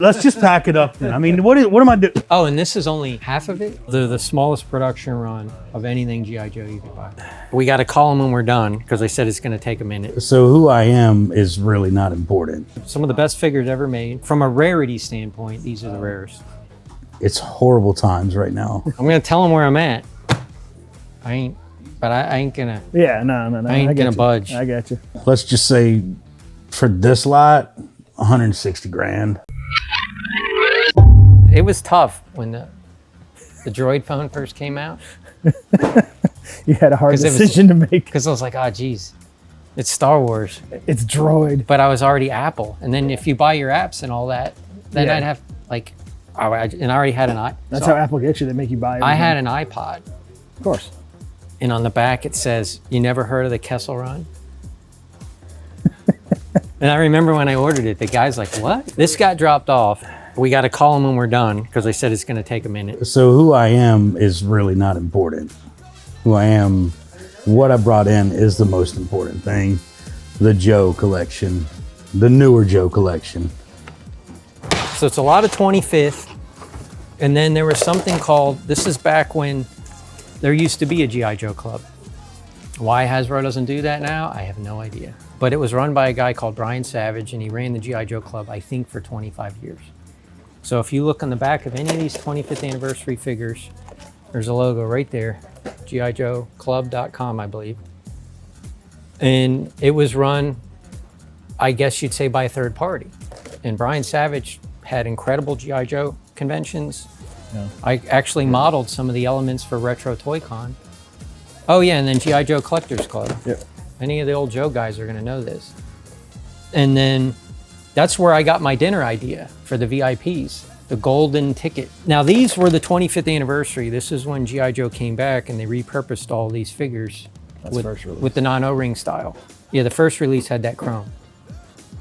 Let's just pack it up then. I mean, what am I doing? Oh, and this is only half of it? The smallest production run of anything G.I. Joe you could buy. We got to call them when we're done because they said it's going to take a minute. So who I am is really not important. Some of the best figures ever made. From a rarity standpoint, these are the rarest. It's horrible times right now. I'm going to tell them where I'm at. I ain't gonna. Yeah, no. I ain't gonna budge. I got you. Let's just say for this lot, 160 grand. It was tough when the droid phone first came out. You had a hard decision to make. Because I was like, oh, geez, it's Star Wars. It's Droid. But I was already Apple. And then if you buy your apps and all that, then Yeah. I'd have, like, and I already had an iPod. That's how Apple gets you. They make you buy everything. I had an iPod. Of course. And on the back it says, you never heard of the Kessel Run? And I remember when I ordered it, the guy's like, what? This got dropped off. We got to call them when we're done because they said it's going to take a minute. So who I am is really not important. Who I am, what I brought in is the most important thing. The Joe collection, the newer Joe collection. So it's a lot of 25th. And then there was something called, this is back when there used to be a G.I. Joe club. Why Hasbro doesn't do that now, I have no idea. But it was run by a guy called Brian Savage, and he ran the G.I. Joe club, I think, for 25 years. So if you look on the back of any of these 25th anniversary figures, there's a logo right there, GIJoeClub.com, I believe. And it was run, I guess you'd say, by a third party. And Brian Savage had incredible G.I. Joe conventions. Yeah. I actually modeled some of the elements for Retro Toy Con. Oh yeah, and then G.I. Joe Collectors Club. Yep. Any of the old Joe guys are gonna know this. And then that's where I got my dinner idea for the VIPs, the golden ticket. Now these were the 25th anniversary. This is when G.I. Joe came back and they repurposed all these figures with the non-O-ring style. Yeah, the first release had that chrome.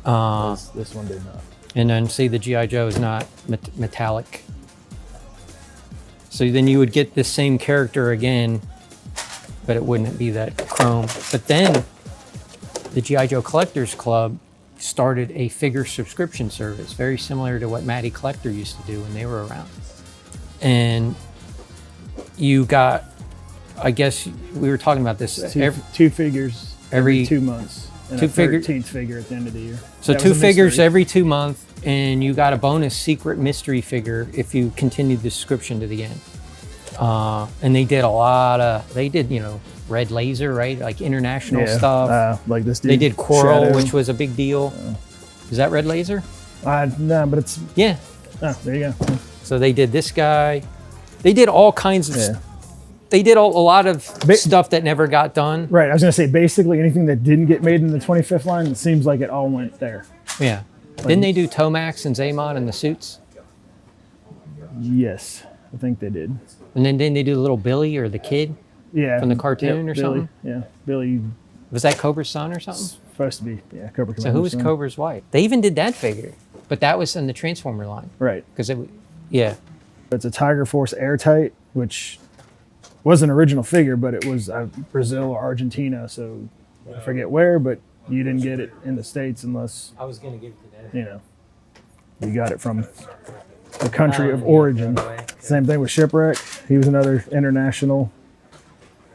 This one did not. And then see, the G.I. Joe is not metallic. So then you would get this same character again, but it wouldn't be that chrome. But then the G.I. Joe Collectors Club started a figure subscription service, very similar to what Matty Collector used to do when they were around. And you got, I guess we were talking about this. Two figures every 2 months. And a 13th figure at the end of the year. So 2 figures every 2 months, and you got a bonus secret mystery figure if you continued the subscription to the end. And they did a lot of, you know, Red Laser, right? Like international stuff. Like this dude. They did Coral, Shadow. which was a big deal. Is that Red Laser? No, but it's... Yeah. Oh, there you go. So they did this guy. They did all kinds of They did a lot of stuff that never got done. Right, I was gonna say basically anything that didn't get made in the 25th line, it seems like it all went there. Yeah. Didn't they do Tomax and Zaymon and the suits? Yes, I think they did. And then didn't they do the little Billy or the kid? Yeah. From the cartoon or Billy, something? Yeah, Billy. Was that Cobra's son or something? Supposed to be, yeah, Cobra. So who was Cobra's wife? They even did that figure, but that was in the Transformer line. Right. Because yeah. It's a Tiger Force Airtight, which was an original figure, but it was Brazil or Argentina, so I forget where, but you didn't get it in the States unless... I was going to give it to Dad. You know, you got it from the country of origin. Same thing with Shipwreck. He was another international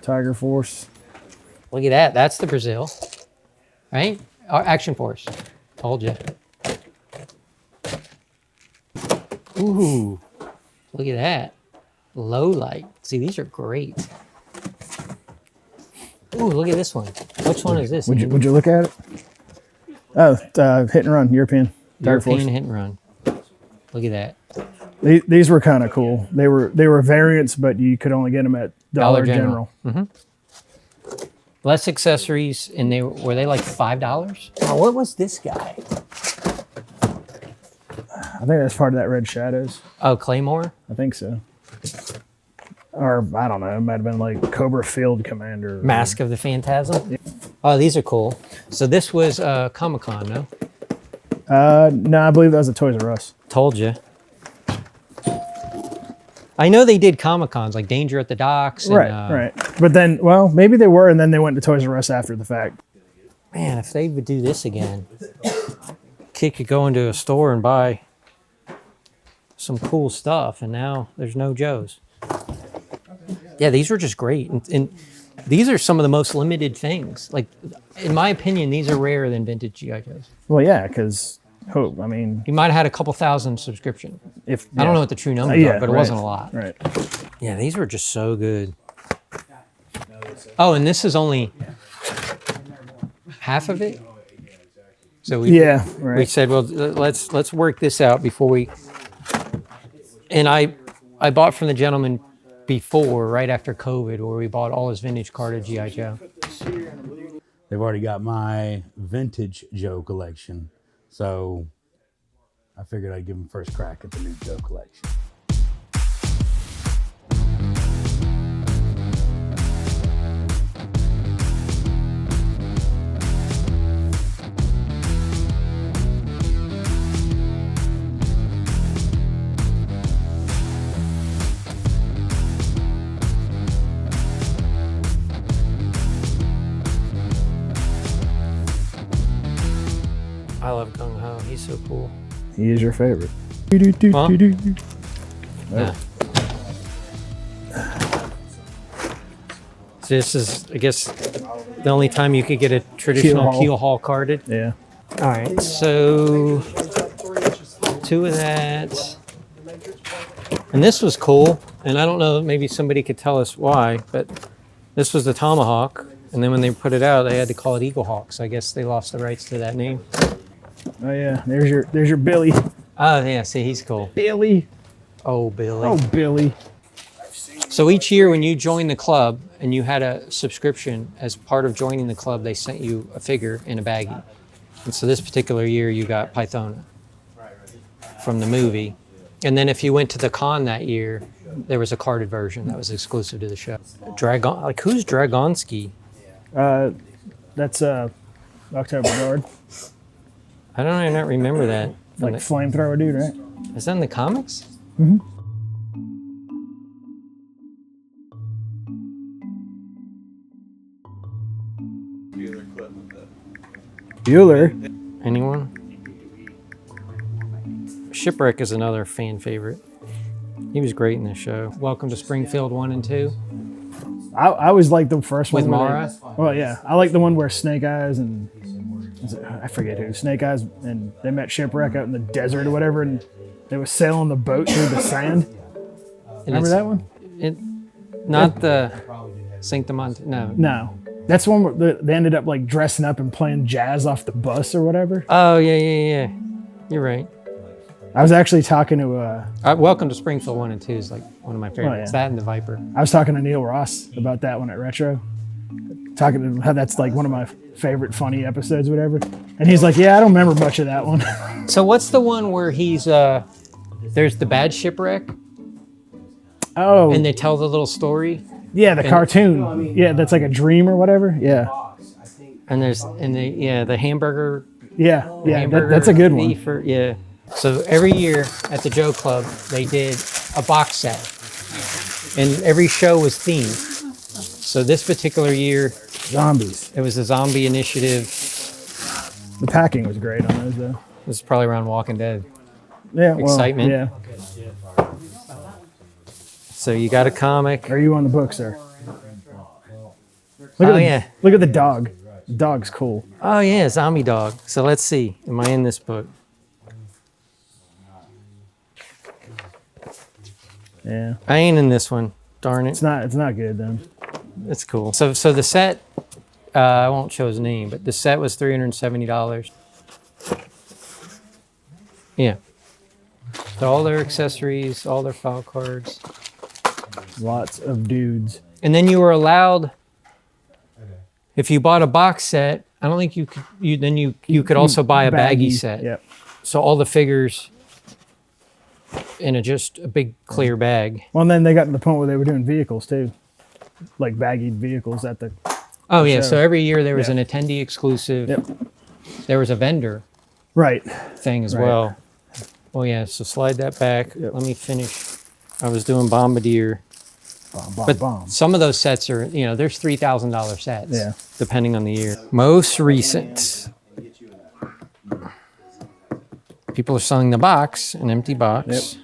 Tiger Force. Look at that. That's the Brazil, right? Action Force. Told you. Ooh, look at that. Low light. See, these are great. Ooh, look at this one. Which one is this? Would you look at it? Oh, Hit and Run, European Tiger Force. European Hit and Run. Look at that. These were kind of cool. They were variants, but you could only get them at Dollar General. Mm-hmm. Less accessories, and were they like $5? Oh, what was this guy? I think that's part of that Red Shadows. Oh, Claymore? I think so. Or, I don't know, it might have been like Cobra Field Commander. Mask of the Phantasm? Yeah. Oh, these are cool. So this was Comic-Con, no? No, I believe that was a Toys R Us. Told you. I know they did Comic-Cons, like Danger at the Docks. And, right. But then, well, maybe they were, and then they went to Toys R Us after the fact. Man, if they would do this again, kid could go into a store and buy some cool stuff, and now there's no Joes. Yeah, these were just great. And these are some of the most limited things. Like, in my opinion, these are rarer than vintage G.I. Joes. Well, yeah, because I mean, You might have had a couple thousand subscription. I don't know what the true number yeah, are, but it right, wasn't a lot. Right. Yeah, these were just so good. Oh, and this is only half of it. So we we said, well, let's work this out before we. And I bought from the gentleman before, right after COVID, where we bought all his vintage card of G.I. Joe. They've already got my vintage Joe collection, so I figured I'd give them first crack at the new Joe collection. I love Gung Ho. He's so cool. He is your favorite. Huh? Yeah. So this is, I guess, the only time you could get a traditional Keel Hall carded. Yeah. All right, so 2 of that. And this was cool. And I don't know, maybe somebody could tell us why, but this was the Tomahawk. And then when they put it out, they had to call it Eagle Hawk. So I guess they lost the rights to that name. Oh yeah, there's your Billy. Oh yeah, see, he's cool. Billy. Oh, Billy. Oh, Billy. So each year when you joined the club and you had a subscription, as part of joining the club, they sent you a figure in a baggie. And so this particular year you got Pythona from the movie. And then if you went to the con that year, there was a carded version that was exclusive to the show. Dragon, like who's Dragonsky? That's October Guard. I don't not remember that. Like flamethrower dude, right? Is that in the comics? Mm-hmm. Bueller. Anyone? Shipwreck is another fan favorite. He was great in this show. Welcome to Springfield 1 and 2. I always liked the first With one. Mara? Well, yeah. I like the one where Snake Eyes and I forget who. Snake Eyes and they met Shipwreck out in the desert or whatever, and they was sailing the boat through the sand. Remember that one? Not the Sanctimont. No. No. That's the one where they ended up like dressing up and playing jazz off the bus or whatever. Oh, yeah. You're right. I was actually talking to Welcome to Springfield 1 and 2 is like one of my favorites. Oh, yeah. That and the Viper. I was talking to Neil Ross about that one at Retro. Talking to how that's like one of my favorite funny episodes, whatever. And he's like, yeah, I don't remember much of that one. So what's the one where he's there's the bad shipwreck Oh. and they tell the little story? Yeah, the cartoon. Yeah, that's like a dream or whatever. Yeah. And there's the hamburger. Yeah, hamburger that's a good one. thief or- yeah. So every year at the Joe Club, they did a box set. And every show was themed. So this particular year, Zombies. it was the Zombie Initiative. The packing was great on those, though. This is probably around Walking Dead. Yeah, well, Excitement. Yeah. So you got a comic. Are you on the book, sir? Oh, yeah. Look at the dog. The dog's cool. Oh, yeah, Zombie Dog. So let's see. Am I in this book? Yeah. I ain't in this one. Darn it. It's not good then. It's cool. So the set, I won't show his name, but the set was $370. Yeah. So all their accessories, all their file cards. Lots of dudes. And then you were allowed, if you bought a box set, I don't think you could, you could also buy a baggie set. Yep. So all the figures in just a big clear bag. Well, and then they got to the point where they were doing vehicles too. Like baggied vehicles at the Oh, yeah. show. So every year there was an attendee exclusive. Yep. There was a vendor Right. thing as Right. well. Oh, yeah. So slide that back. Yep. Let me finish. I was doing Bombardier. But Bomb. some of those sets are, there's $3,000 sets. Yeah. Depending on the year. Most recent. People are selling the box, an empty box. Yep.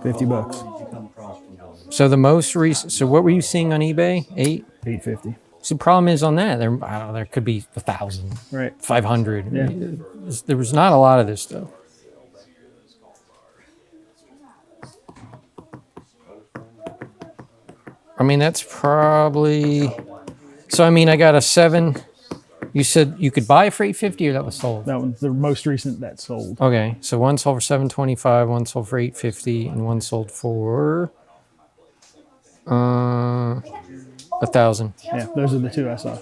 $50. So the most recent. So what were you seeing on eBay? 850. So the problem is on that, there, I don't know, there could be 1,000, Right. 500. Yeah. There was not a lot of this stuff. I mean, that's probably. So I mean, I got a 7. You said you could buy it for 850, or that was sold. That one's the most recent that sold. Okay, so one sold for 725, one sold for 850, and one sold for 1,000. Yeah, those are the 2 I saw.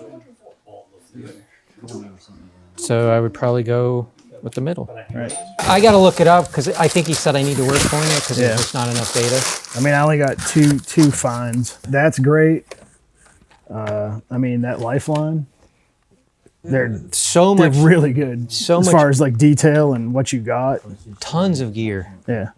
So I would probably go with the middle. Right. I got to look it up because I think he said I need to work on it because Yeah. there's just not enough data. I mean, I only got two finds. That's great. I mean, that Lifeline, they're So much, really good. so as much- far as like detail and what you got. tons of gear. Yeah.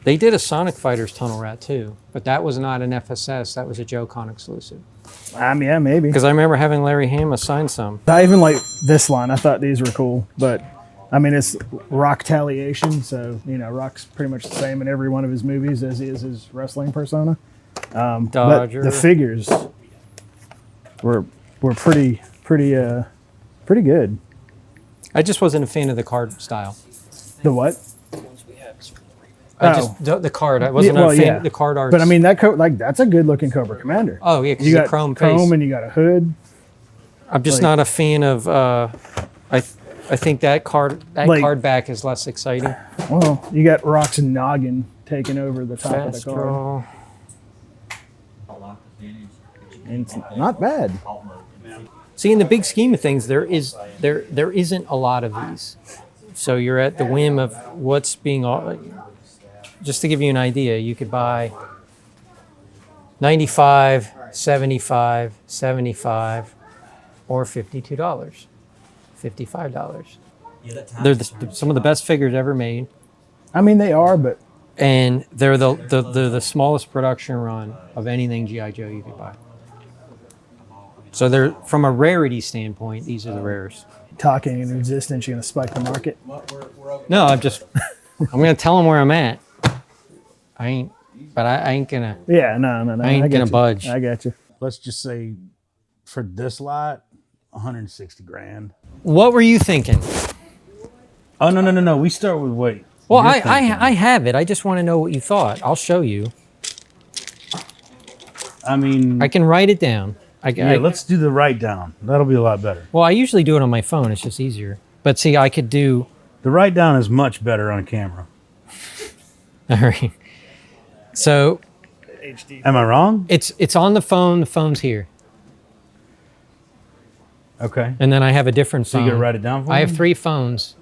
They did a Sonic Fighters tunnel rat too, but that was not an FSS. That was a JoeCon exclusive. I mean, yeah, maybe. Because I remember having Larry Hama sign some. I even like this line. I thought these were cool, but I mean, it's Rock Retaliation, so you know, Rock's pretty much the same in every one of his movies as he is his wrestling persona. But Dodger. the figures were pretty good. I just wasn't a fan of the card style. The what? I just the card. I wasn't a fan of the card art. But I mean, that that's a good looking Cobra Commander. oh yeah, 'cause You it's a got chrome chrome face. and you got a hood. I'm just like- not a fan of. I think that card Like- card back is less exciting. Well, you got Rock's noggin taking over the top of the Fast card. draw. And it's not bad. See, in the big scheme of things, there isn't a lot of these. So you're at the whim of what's being. Just to give you an idea, you could buy 95, 75, 75, or $52, $55. They're some of the best figures ever made, I mean, they are, but and they're the smallest production run of anything G.I. Joe you could buy. So they're from a rarity standpoint, these are the rarest. talking in resistance, you're going to spike the market. No, I'm gonna tell them where I'm at. I ain't gonna. Yeah, no. I ain't get gonna you. budge. I got you. Let's just say for this lot, 160 grand. What were you thinking? Oh, no. We start with what? Well, you're I thinking. have it. I just want to know what you thought. I'll show you. I mean, I can write it down. let's do the write down. That'll be a lot better. Well, I usually do it on my phone. It's just easier. But see, I could do. The write down is much better on camera. All right. So Am I wrong? it's on the phone. The phone's here, Okay. and then I have a different So phone. you gotta write it down for me? I have 3 phones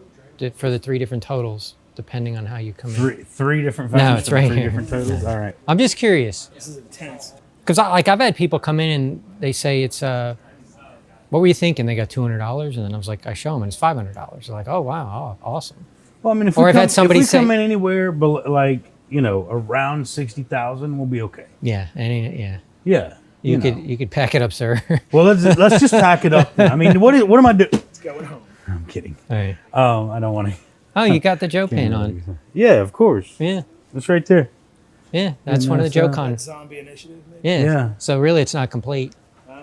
for the 3 different totals, depending on how you come in. Three different No, phones it's for right 3 here. different totals. All right. I'm just curious. This is intense. Because I've had people come in and they say it's what were you thinking? They got $200, and then I was like, I show them and it's $500. They're like, oh wow, oh, awesome. Well, I mean, if Or we I've come, had somebody if we say- come in anywhere, like around 60,000, we'll be okay. Yeah, yeah. Yeah. You know. could pack it up, sir. Well, let's just pack it up. Then. I mean, what am I doing? It's going home. I'm kidding. All right. I don't want to. Oh, you got the Joe pin on. Yeah, of course. Yeah, It's right there. yeah. That's And one of the that's, Joe That cons. zombie initiative, maybe? Yeah. Yeah. So really, it's not complete.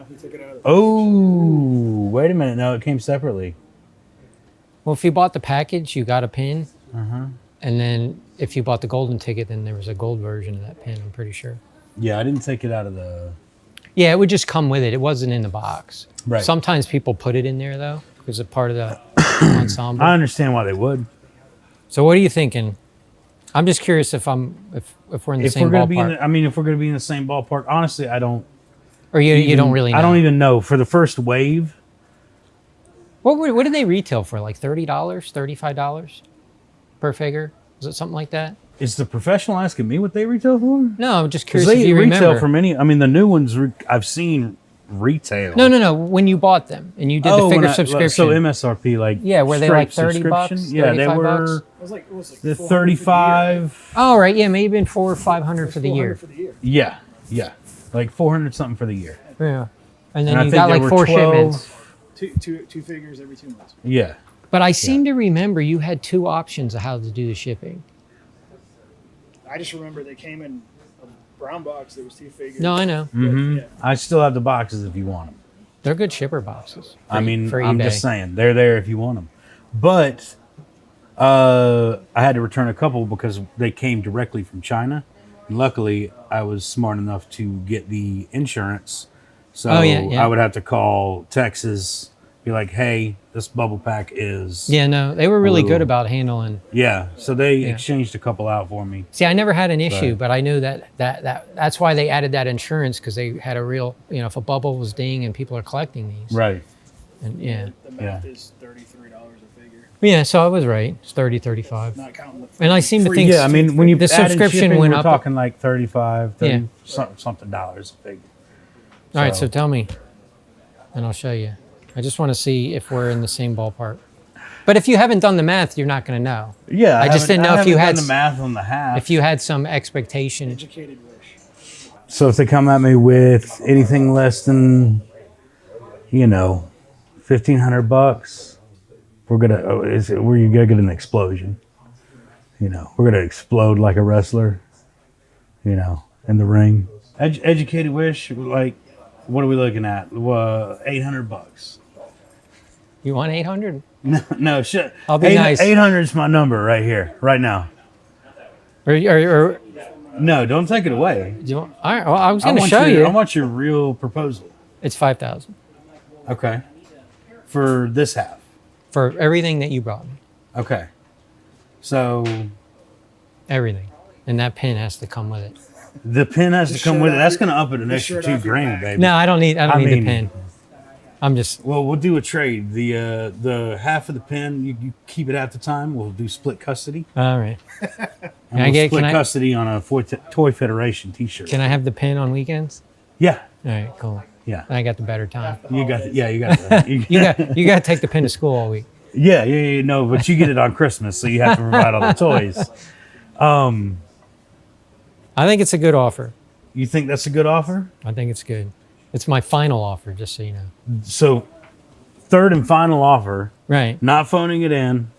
He took it out of the Oh, wait a minute. No, it came separately. Well, if you bought the package, you got a pin. Uh-huh. And then if you bought the golden ticket, then there was a gold version of that pin, I'm pretty sure. Yeah, I didn't take it out of the. Yeah, it would just come with it. It wasn't in the box. Right. Sometimes people put it in there, though, because it's part of the ensemble. I understand why they would. So what are you thinking? I'm just curious if we're in the If same we're gonna ballpark. be if we're gonna be in the same ballpark, honestly, I don't. Or you don't really know. I don't even know for the first wave. What did they retail for? Like $30, $35 per figure? Is it something like that? Is the professional asking me what they retail for? No, I'm just Because curious if they you retail remember. for many. I mean, the new ones I've seen retail. No. When you bought them and you did the figure subscription. So MSRP, like Yeah, were they like straight 30 bucks, subscription? Yeah, they 35 were bucks? It was like the 400 for the year. 35. Oh, right. Yeah, maybe been $400 or $500 for the 400 year. for the year. Yeah, like 400 something for the year. Yeah. And then I you think got there like were 4 12. shipments. Two figures every 2 months. Yeah. But I seem to remember you had 2 options of how to do the shipping. I just remember they came in a brown box. There was 2 figures. No, I know. Mm-hmm. Yeah. I still have the boxes if you want them. They're good shipper boxes. I mean, for I'm eBay. just saying they're there if you want them. But I had to return a couple because they came directly from China. And luckily, I was smart enough to get the insurance. So I would have to call Texas, be like, "Hey, this bubble pack is." Yeah, no, they were really little- good about handling. Yeah, so they exchanged a couple out for me. See, I never had an issue, but I knew that's why they added that insurance, because they had a real, if a bubble was ding and people are collecting these. Right. And yeah. The math is $33 a figure. Yeah, so I was right. It's 30, 35. Not counting the And I seem to think Yeah, I mean, when you the add in subscription shipping, went we're up. talking like 35, 30 Yeah. something dollars a figure. All right, so tell me, and I'll show you. I just want to see if we're in the same ballpark. But if you haven't done the math, you're not going to know. Yeah, I just didn't know if you had done the math on the half. If you had some expectation. educated wish. So if they come at me with anything less than, $1,500, we're gonna get an explosion. We're gonna explode like a wrestler. In the ring. Educated wish, like, what are we looking at? $800. You want 800? No, shit. I'll be nice. 800 is my number right here, right now. Or No, don't take it away. do you want, all right, well, I was going to want show your- you. I want your real proposal. It's 5,000 Okay. For this half. for everything that you brought me. Okay. So Everything. And that pin has to come with it. the pin has to come with it. That's going to up it an the extra shirt $2 off your grand, back. baby. No, I don't need I the mean- pin. I'm just Well, we'll do a trade. The half of the pin, you keep it at the time. We'll do split custody. all right. And I we'll get- split can I- custody on a Toy Federation t-shirt. Can I have the pin on weekends? Yeah. All right, cool. Yeah. I got the better time. You got it. Yeah, you got that. You got to take the pin to school all week. Yeah, no, but you get it on Christmas, so you have to provide all the toys. I think it's a good offer. You think that's a good offer? I think it's good. It's my final offer, just so you know. So, third and final offer, Right. not phoning it in,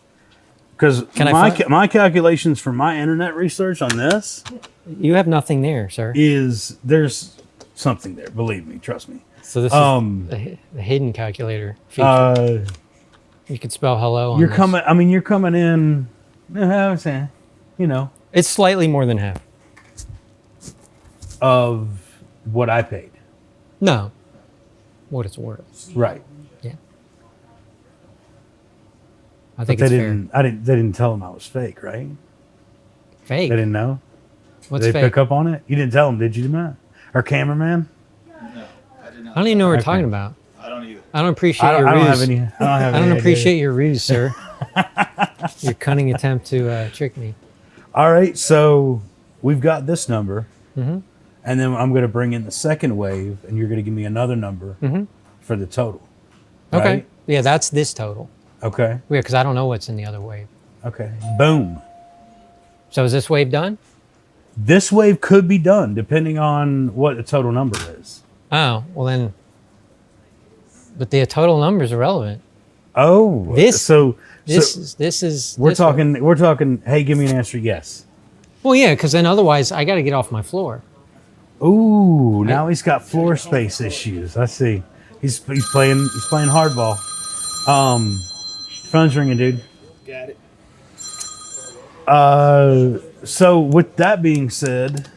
because Can I my calculations for my internet research on this You have nothing there, sir. is there's something there. Believe me, trust me. So this is the hidden calculator feature. You could spell hello on You're this. coming. I mean, you're coming in. I would say, It's slightly more than half. of what I paid. No. What it's worth. Right. Yeah. I But think they it's didn't. They didn't tell them I was fake, right? fair. Fake. They didn't know. What's Did they fake? pick up on it? You didn't tell them, did you, Matt? Or cameraman? I don't even know what we're talking about. I don't either. I don't appreciate your I don't ruse. have any. I don't have I any don't idea. appreciate your ruse, sir. Your cunning attempt to trick me. All right, so we've got this number, Mm-hmm. and then I'm going to bring in the second wave, and you're going to give me another number for the total. Okay. Right? Yeah, that's this total. Okay. Yeah, because I don't know what's in the other wave. Okay. Boom. So is this wave done? This wave could be done depending on what the total number is. Oh, well then. But the total number is irrelevant. Oh, This- so This is. we're this one. talking. We're talking. Hey, give me an answer. Yes. Well, yeah, because then otherwise I got to get off my floor. Ooh, now he's got floor space issues. I see. He's playing hardball. Phone's ringing, dude. Got it. So with that being said,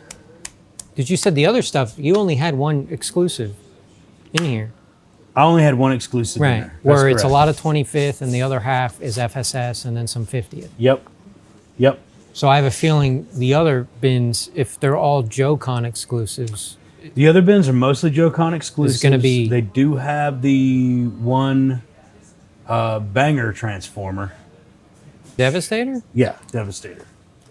Because you said the other stuff, you only had one exclusive in here. I only had one exclusive. In Right. there. That's Where it's a correct. lot of 25th and the other half is FSS and then some 50th. Yep. So I have a feeling the other bins, if they're all JoeCon exclusives, The other bins are mostly JoeCon exclusives. gonna be- They do have the one banger transformer. Devastator? Yeah, Devastator.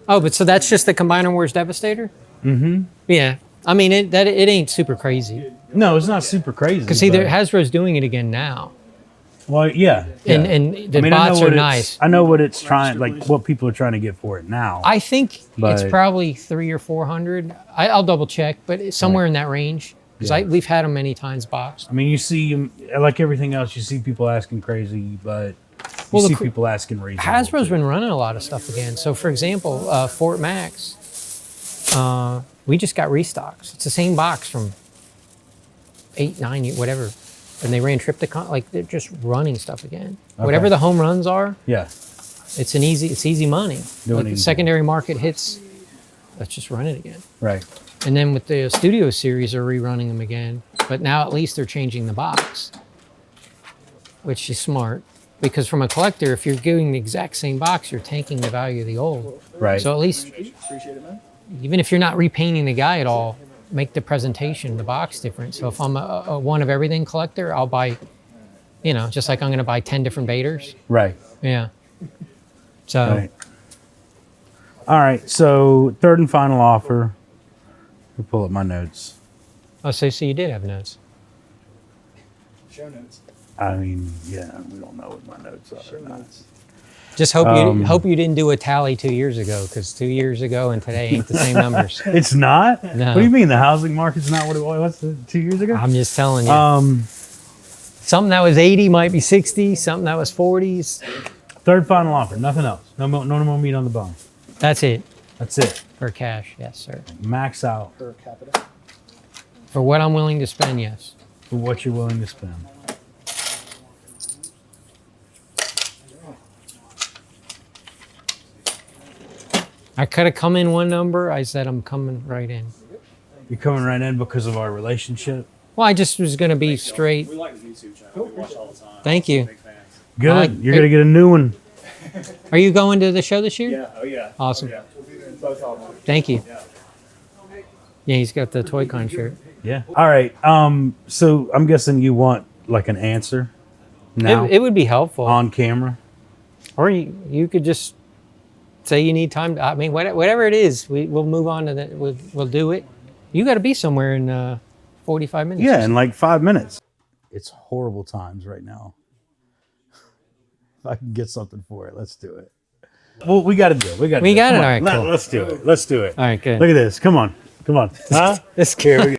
Oh, but so that's just the Combiner Wars Devastator? Mm-hmm. Yeah. I mean, it ain't super crazy. No, it's not super crazy. Because see, but- Hasbro's doing it again now. Well, yeah. And the I know bots what are it's- nice. I know what it's trying, like what people are trying to get for it now. I think it's But- probably 300 or 400. I'll double check, but it's somewhere in that range. because we've had them many times boxed. I mean, you see, like everything else, you see people asking crazy, but you see people asking reasonable. Hasbro's been running a lot of stuff again. So, for example, Fort Max, we just got restocks. It's the same box from 8, 9, whatever. And they ran Triptychon, like they're just running stuff again. Okay. Whatever the home runs are, yeah, it's easy money. Like the secondary market hits, let's just run it again. Right. And then with the Studio Series, they're rerunning them again. But now at least they're changing the box, which is smart. Because from a collector, if you're doing the exact same box, you're tanking the value of the old. Right. So at least, even if you're not repainting the guy at all, make the presentation, the box different. So if I'm a one of everything collector, I'll buy, just like I'm going to buy 10 different Vaders. Right. Yeah. So. Right. All right. So third and final offer. Let me pull up my notes. Oh, so you did have notes. Show notes. I mean, yeah, we don't know what my notes are. Notes. Just hope you didn't do a tally 2 years ago, because 2 years ago and today ain't the same numbers. It's not? No. What do you mean? The housing market's not what it was 2 years ago? I'm just telling you. Something that was 80 might be 60. Something that was 40s. Third final offer. Nothing else. No more meat on the bone. That's it. That's it. For cash, yes, sir. Max out. Per capita. For what I'm willing to spend, yes. For what you're willing to spend. I could have come in one number. I said I'm coming right in. You're coming right in because of our relationship? Well, I just was going to be straight. We like the YouTube channel. We watch all the time. Thank you. Big fans. Good. You're going to get a new one. Are you going to the show this year? Yeah. Oh yeah. Awesome. Yeah. Both of them. Thank you. Yeah. Yeah, he's got the Toy-Con shirt. Yeah. All right. So I'm guessing you want like an answer now It would be helpful. on camera. Or you could just say you need time. I mean, whatever it is, we'll move on to that. We'll do it. You got to be somewhere in 45 minutes. Yeah, in like 5 minutes. It's horrible times right now. If I can get something for it, let's do it. Well, we got to do it. We got it. All Come on. right, cool. Let's do it. Let's do it. All right, good. Look at this. Come on. Huh? This scared me.